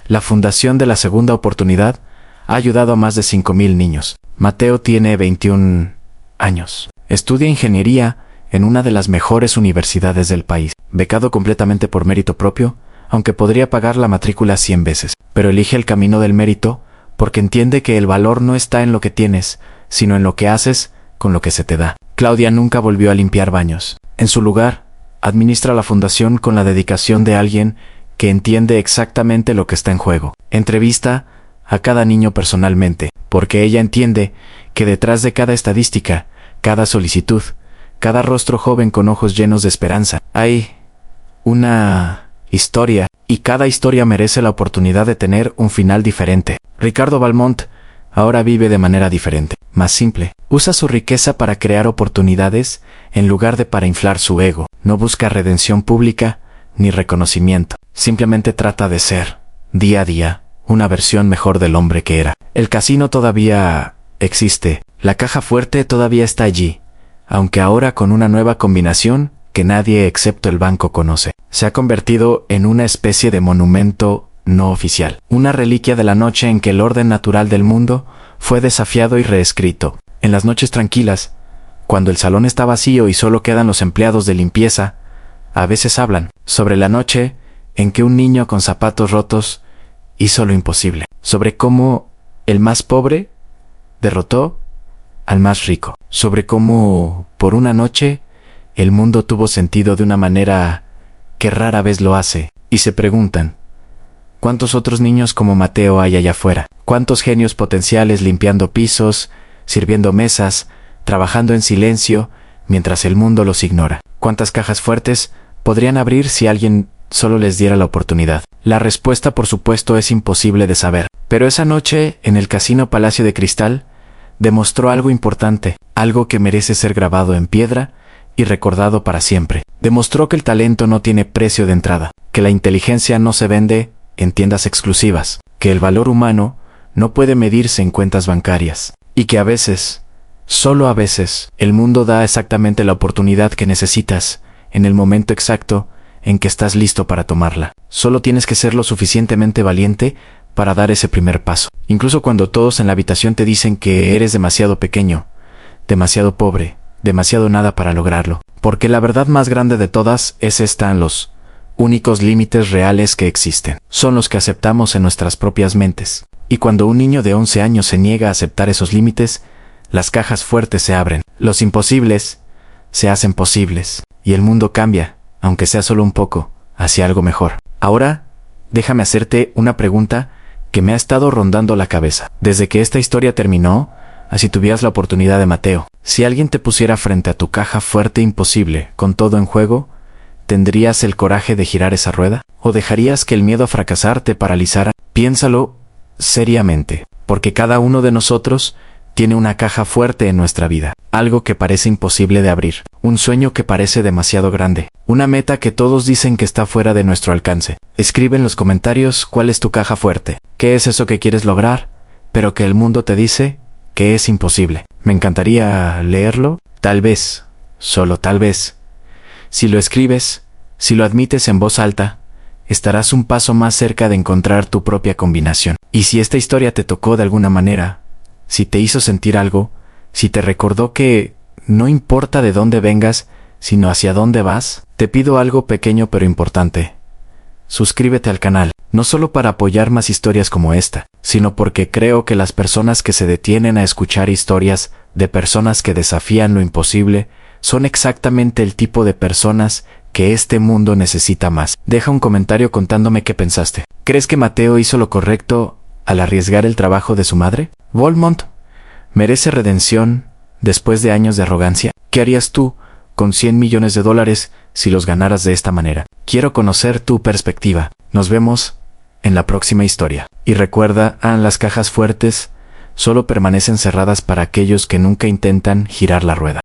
la Fundación de la Segunda Oportunidad ha ayudado a más de 5,000 niños. Mateo tiene 21 años. Estudia ingeniería en una de las mejores universidades del país, becado completamente por mérito propio, aunque podría pagar la matrícula 100 veces, pero elige el camino del mérito porque entiende que el valor no está en lo que tienes, sino en lo que haces con lo que se te da. Claudia nunca volvió a limpiar baños. En su lugar, administra la fundación con la dedicación de alguien que entiende exactamente lo que está en juego. Entrevista a cada niño personalmente, porque ella entiende que detrás de cada estadística, cada solicitud, cada rostro joven con ojos llenos de esperanza, hay una historia, y cada historia merece la oportunidad de tener un final diferente. Ricardo Valmont ahora vive de manera diferente, más simple. Usa su riqueza para crear oportunidades en lugar de para inflar su ego. No busca redención pública ni reconocimiento. Simplemente trata de ser, día a día, una versión mejor del hombre que era. El casino todavía existe. La caja fuerte todavía está allí, aunque ahora con una nueva combinación que nadie excepto el banco conoce. Se ha convertido en una especie de monumento no oficial, una reliquia de la noche en que el orden natural del mundo fue desafiado y reescrito. En las noches tranquilas, cuando el salón está vacío y solo quedan los empleados de limpieza, a veces hablan sobre la noche en que un niño con zapatos rotos hizo lo imposible, sobre cómo el más pobre derrotó al más rico, sobre cómo, por una noche, el mundo tuvo sentido de una manera que rara vez lo hace, y se preguntan, ¿cuántos otros niños como Mateo hay allá afuera? ¿Cuántos genios potenciales limpiando pisos, sirviendo mesas, trabajando en silencio, mientras el mundo los ignora? ¿Cuántas cajas fuertes podrían abrir si alguien solo les diera la oportunidad? La respuesta, por supuesto, es imposible de saber. Pero esa noche, en el Casino Palacio de Cristal, demostró algo importante, algo que merece ser grabado en piedra y recordado para siempre. Demostró que el talento no tiene precio de entrada, que la inteligencia no se vende en tiendas exclusivas, que el valor humano no puede medirse en cuentas bancarias, y que a veces, solo a veces, el mundo da exactamente la oportunidad que necesitas, en el momento exacto en que estás listo para tomarla. Solo tienes que ser lo suficientemente valiente para dar ese primer paso. Incluso cuando todos en la habitación te dicen que eres demasiado pequeño, demasiado pobre, demasiado nada para lograrlo. Porque la verdad más grande de todas es esta: los únicos límites reales que existen son los que aceptamos en nuestras propias mentes. Y cuando un niño de 11 años se niega a aceptar esos límites, las cajas fuertes se abren, los imposibles se hacen posibles, y el mundo cambia, aunque sea solo un poco, hacia algo mejor. Ahora, déjame hacerte una pregunta que me ha estado rondando la cabeza. Desde que esta historia terminó, así tuvieras la oportunidad de Mateo, si alguien te pusiera frente a tu caja fuerte imposible, con todo en juego, ¿tendrías el coraje de girar esa rueda? ¿O dejarías que el miedo a fracasar te paralizara? Piénsalo seriamente, porque cada uno de nosotros tiene una caja fuerte en nuestra vida, algo que parece imposible de abrir, un sueño que parece demasiado grande, una meta que todos dicen que está fuera de nuestro alcance. Escribe en los comentarios cuál es tu caja fuerte, qué es eso que quieres lograr, pero que el mundo te dice que es imposible. Me encantaría leerlo, tal vez, solo tal vez. Si lo escribes, si lo admites en voz alta, estarás un paso más cerca de encontrar tu propia combinación. Y si esta historia te tocó de alguna manera, si te hizo sentir algo, si te recordó que no importa de dónde vengas, sino hacia dónde vas, te pido algo pequeño pero importante. Suscríbete al canal, no solo para apoyar más historias como esta, sino porque creo que las personas que se detienen a escuchar historias de personas que desafían lo imposible son exactamente el tipo de personas que este mundo necesita más. Deja un comentario contándome qué pensaste. ¿Crees que Mateo hizo lo correcto al arriesgar el trabajo de su madre? ¿Volmont merece redención después de años de arrogancia? ¿Qué harías tú con 100 millones de dólares si los ganaras de esta manera? Quiero conocer tu perspectiva. Nos vemos en la próxima historia. Y recuerda, las cajas fuertes solo permanecen cerradas para aquellos que nunca intentan girar la rueda.